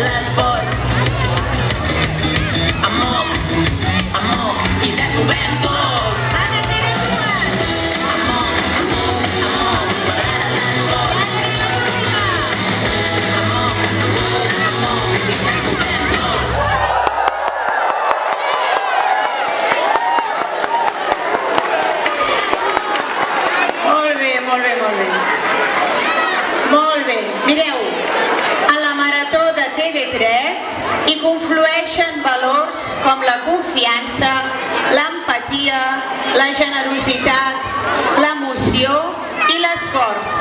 l'esport. Amor, amor, i Cesc Obertos. Amor, amor, amor, m'agrada l'esport. Amor, amor, amor, i Cesc Obertos. Molt bé, molt bé, molt bé. Molt bé. Mireu, a la Marató de TV3 hi conflueixen valors com la confiança, l'empatia, la generositat, l'emoció i l'esforç.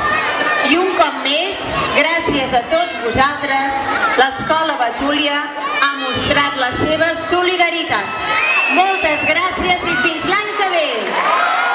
I un cop més, gràcies a tots vosaltres, l'Escola Betúlia ha mostrat la seva solidaritat. Moltes gràcies i fins l'any que ve!